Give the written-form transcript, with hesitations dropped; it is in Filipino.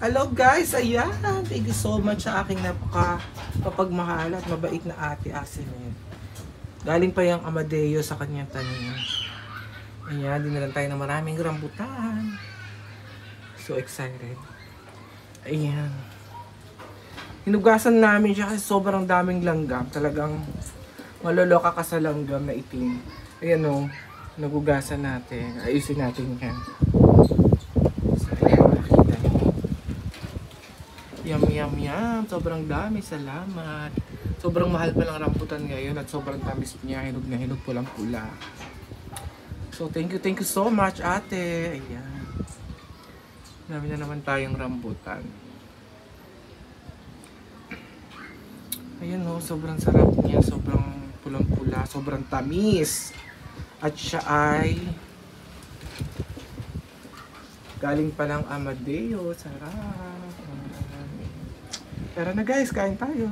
Hello guys, ayan. Thank you so much sa aking napaka-mapagmahal at mabait na ate Asinet. Galing pa yung Amadeo sa kanyang tanim. Ayan, dinalan tayo ng maraming rambutan. So excited. Ayan. Hinugasan namin siya kasi sobrang daming langgam. Talagang maloloka ka sa langgam na itim. Ayan o, nagugasan natin. Ayusin natin yan. Yum, yum, yum. Sobrang dami. Salamat. Sobrang mahal pa ng rambutan ngayon at sobrang tamis niya. Hinog na hinog, pulang-pula. So, thank you so much, ate. Ayan. Dami na naman tayong rambutan. Ayan o, sobrang sarap niya. Sobrang pulang-pula. Sobrang tamis. At siya ay galing pa ng Amadeo. Sarap. Tara na guys, kain tayo.